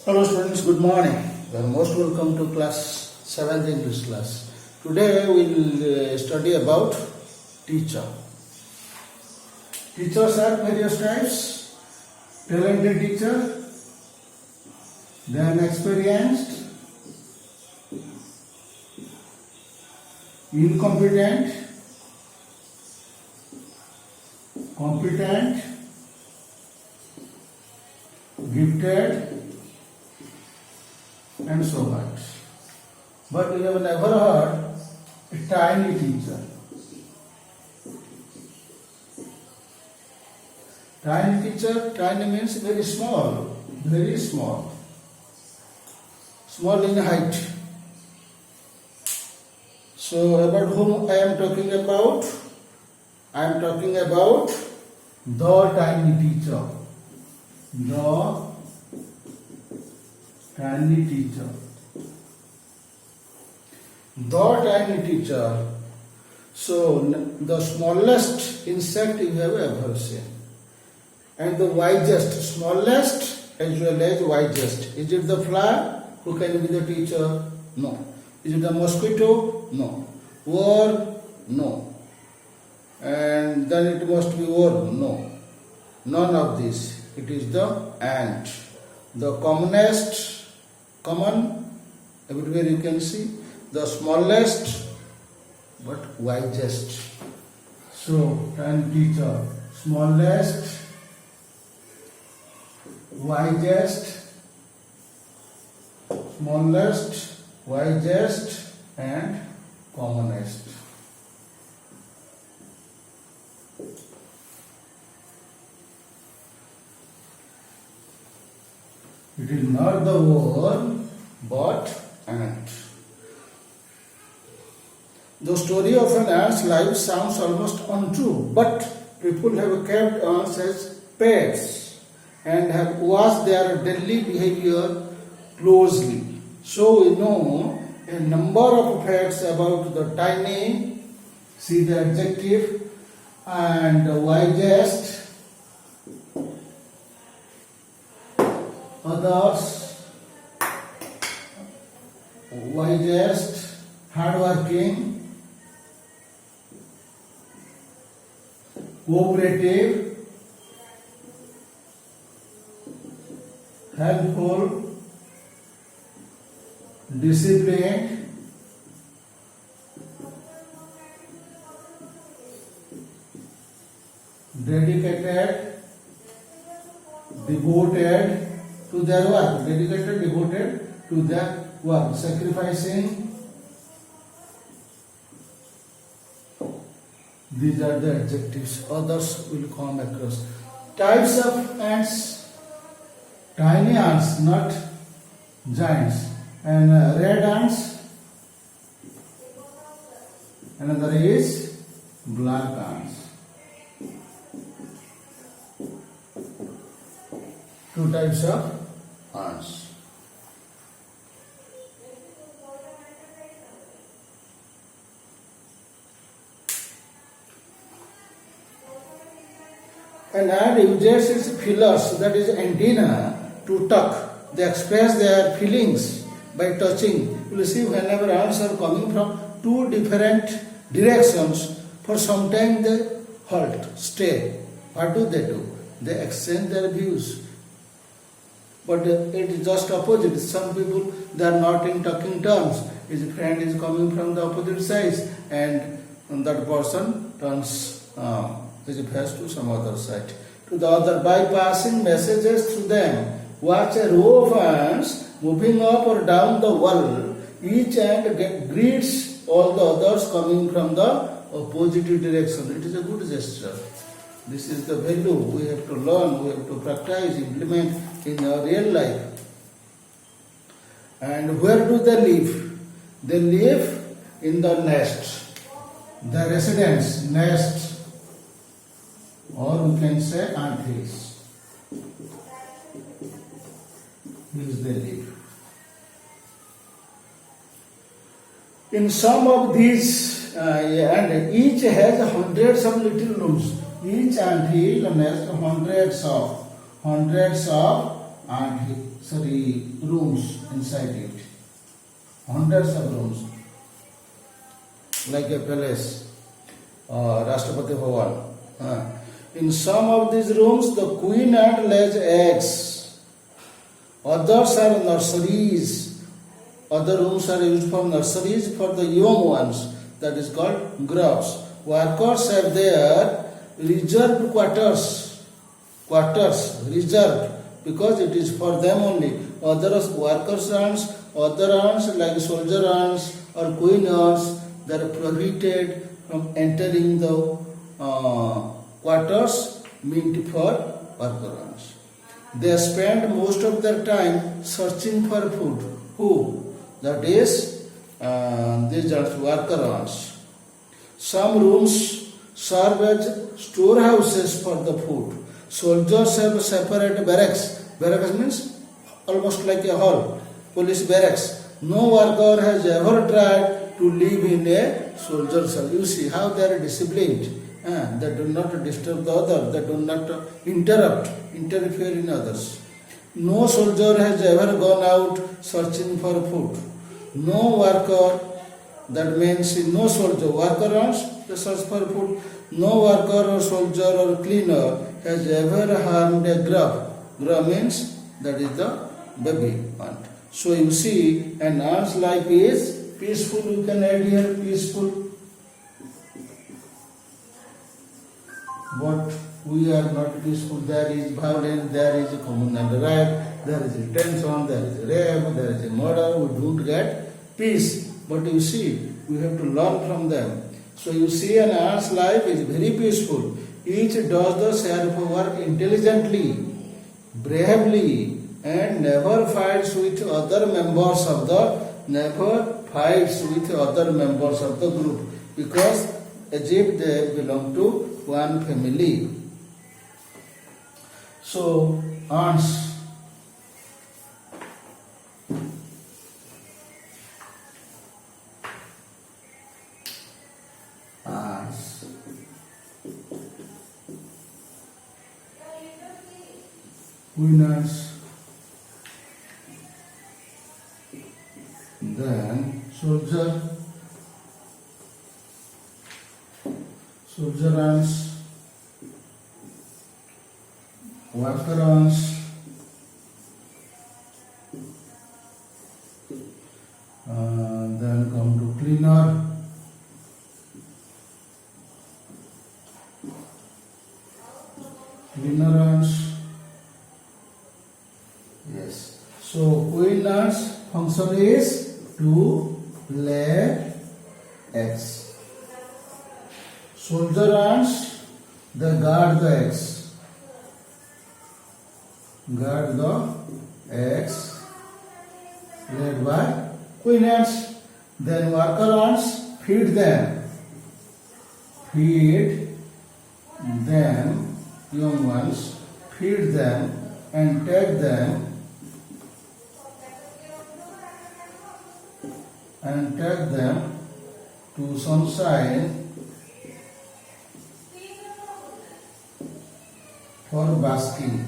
Hello students, good morning. You are most welcome to class 7th English class. Today we will study about teacher. Teachers are various types. Talented teacher, then experienced, incompetent, competent, gifted, and so much. But you have never heard a tiny teacher. Tiny teacher, tiny means very small, very small. Small in height. So about whom I am talking about? I am talking about the tiny teacher. The tiny teacher. The tiny teacher. So the smallest insect you have ever seen, and the wisest, smallest as well as wisest. Is it the fly who can be the teacher? No. Is it the mosquito? No. Worm? No. And then it must be worm? No. None of this. It is the ant. The commonest, common, everywhere you can see, the smallest but wisest. So, tiny teacher, smallest, wisest, smallest, wisest, and commonest. It is not the worm, but ant. The story of an ant's life sounds almost untrue, but people have kept ants as pets and have watched their daily behavior closely. So we know a number of facts about the tiny, see the adjective, and the wisest, others, wisest, hardworking, cooperative, helpful, disciplined, dedicated, devoted to their work, dedicated, devoted to their work, sacrificing. These are the adjectives. Others will come across. Types of ants: tiny ants, not giants, and red ants. Another is black ants. Two types of ants. An ant uses its feelers, that is antenna, to talk. They express their feelings by touching. You will see whenever ants are coming from two different directions, for some time they halt, stay. What do? They exchange their views. But it is just opposite. Some people, they are not in talking terms. His friend is coming from the opposite side, and that person turns his face to some other side. To the other, by passing messages to them. Watch a row of ants moving up or down the wall. Each ant greets all the others coming from the opposite direction. It is a good gesture. This is the value we have to learn, we have to practice, implement in our real life. And where do they live? They live in the nest. The residence, nest, or we can say ant hills. Hills they live. In some of these, and each has hundreds of little rooms. Each ant hill has hundreds of ant hills. rooms inside it. Hundreds of rooms, like a palace, Rashtrapati Bhavan. In some of these rooms, the queen ant lays eggs. Others are nurseries. Other rooms are used for nurseries for the young ones. That is called grubs. Workers have their reserved quarters reserved because it is for them only. Other workers ants, other ants like soldier ants or queen ants, they are prohibited from entering the quarters meant for worker ants. They spend most of their time searching for food. Who? That is, these are worker ants. Some rooms serve as storehouses for the food. Soldiers have separate barracks. Barracks means almost like a hall, police barracks. No worker has ever tried to live in a soldier cell. You see how they are disciplined. They do not disturb the other. They do not interfere in others. No soldier has ever gone out searching for food. No worker, that means no soldier, worker ants, they search for food. No worker or soldier or cleaner has ever harmed a grub. Grub means that is the baby ant. So you see, an ant's life is peaceful. You can add here peaceful. But we are not peaceful. There is violence, there is communal riot, there is tension, there is rape, there is murder. We don't get peace. But you see, we have to learn from them. So you see, an ant's life is very peaceful. Each does the share of work intelligently, bravely, and never fights with other members of the group, because as if they belong to one family. So ants, winners, then soldier ants, worker ants, then come to cleaner, ants. Yes. So queen ants function is to lay eggs. Soldier ants, they guard the eggs. Guard the eggs laid by queen ants. Then worker ants feed them. Feed them, young ones, feed them and take them to sunshine for basking,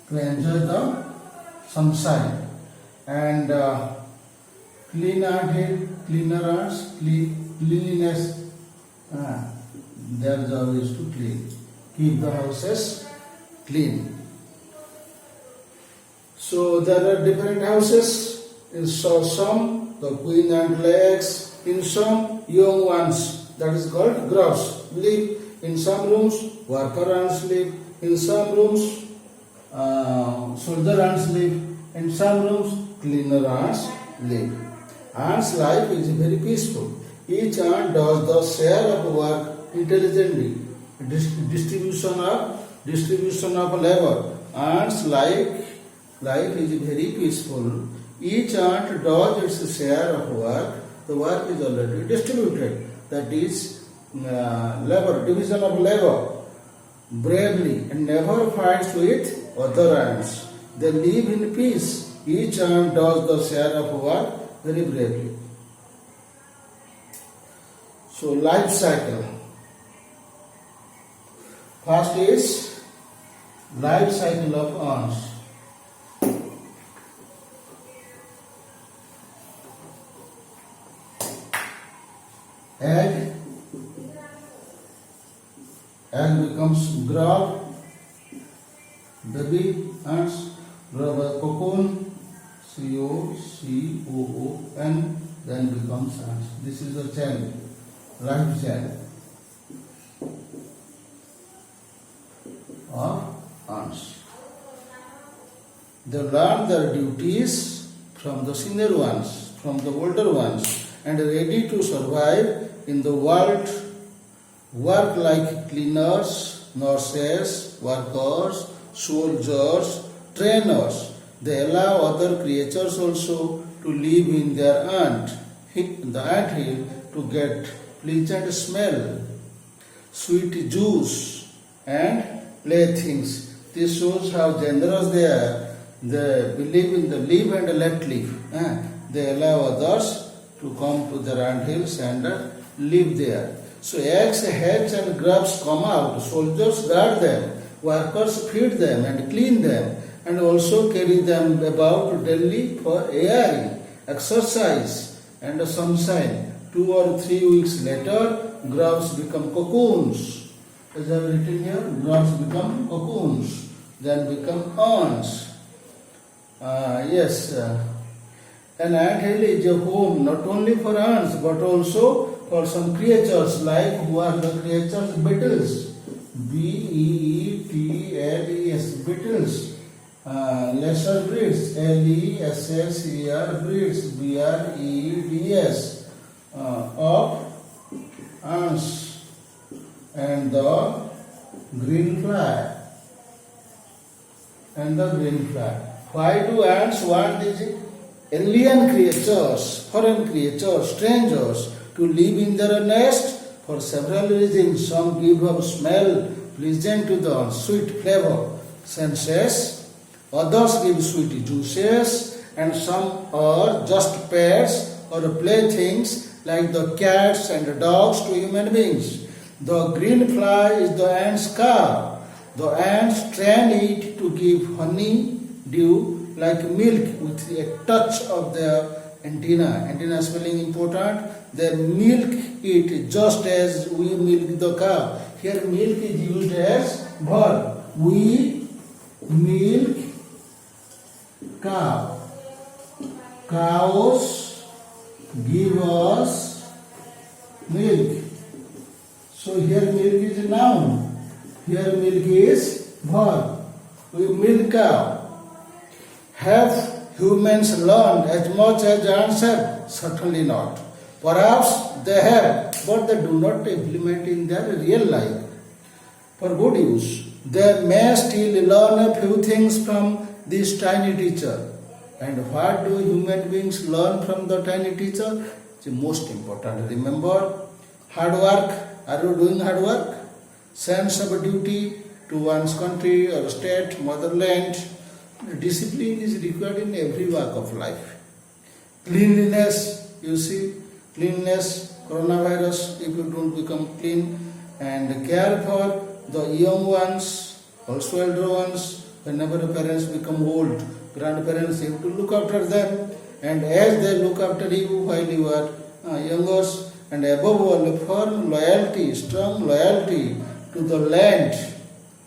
to enjoy the sunshine. And cleaner ants, cleanliness, their job is to clean, keep the houses clean. So there are different houses. In some, the queen ant lays. In some, young ones, that is called grubs, live. In some rooms, worker ants live. In some rooms, soldier ants live. In some rooms, cleaner ants live. Ants' life is very peaceful. Each ant does the share of work intelligently. Distribution of labor. Ants' life is very peaceful. Each ant does its share of work. The work is already distributed. That is labor, division of labor, bravely, and never fights with other ants. They live in peace. Each ant does the share of work very bravely. So life cycle. First is life cycle of ants. Egg becomes grub, baby ants, grub a cocoon, COCOON, then becomes ants. This is the chain, life chain of ants. They learn their duties from the senior ones, from the older ones, and are ready to survive in the world, work like cleaners, nurses, workers, soldiers, trainers. They allow other creatures also to live in their ant hill to get pleasant smell, sweet juice, and playthings. This shows how generous they are. They believe in the live and let live. They allow others to come to their ant hills and live there. So eggs, heads and grubs come out. Soldiers guard them. Workers feed them and clean them, and also carry them about daily for airing, exercise and sunshine. 2 or 3 weeks later, grubs become cocoons. As I have written here, grubs become cocoons, then become ants. An ant hill is a home not only for ants but also for some creatures, like who are the creatures? Beetles. Beetles. Beetles. Lesser breeds. Lesser breeds. Breds. Of ants and the green fly. Why do ants want these alien creatures, foreign creatures, strangers to live in their nest? For several reasons. Some give off smell pleasant to the sweet flavor senses, others give sweet juices, and some are just pets or playthings like the cats and the dogs to human beings. The green fly is the ant's car. The ants train it to give honey, dew, like milk with a touch of their antenna. Antenna spelling important. They milk it just as we milk the cow. Here milk is used as verb. We milk cow. Cows give us milk. So here milk is a noun. Here milk is verb. We milk cow. Have humans learned as much as ants have? Certainly not. Perhaps they have, but they do not implement in their real life for good use. They may still learn a few things from this tiny teacher. And what do human beings learn from the tiny teacher? It's the most important. Remember, hard work. Are you doing hard work? Sense of duty to one's country or state, motherland. Discipline is required in every walk of life. Cleanliness, you see, cleanliness, coronavirus, if you don't become clean, and care for the young ones, also elder ones. Whenever parents become old, grandparents, you have to look after them, and as they look after you while you are younger, and above all, firm loyalty, strong loyalty to the land,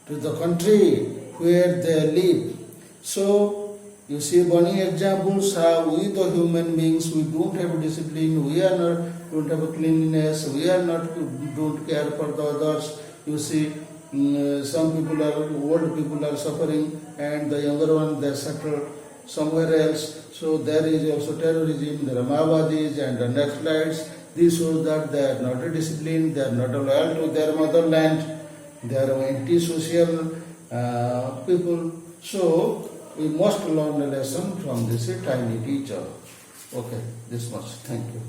to the country where they live. So, you see burning examples how we the human beings, we don't have discipline, we are not, don't have a cleanliness, we are not, don't care for the others. You see, some people are, old people are suffering and the younger ones, they settle somewhere else. So there is also terrorism, there are Maowadis and the Naxalites. This shows that they are not disciplined, they are not loyal to their motherland, they are anti-social people. So we must learn a lesson from this tiny teacher. Okay, this much. Thank you.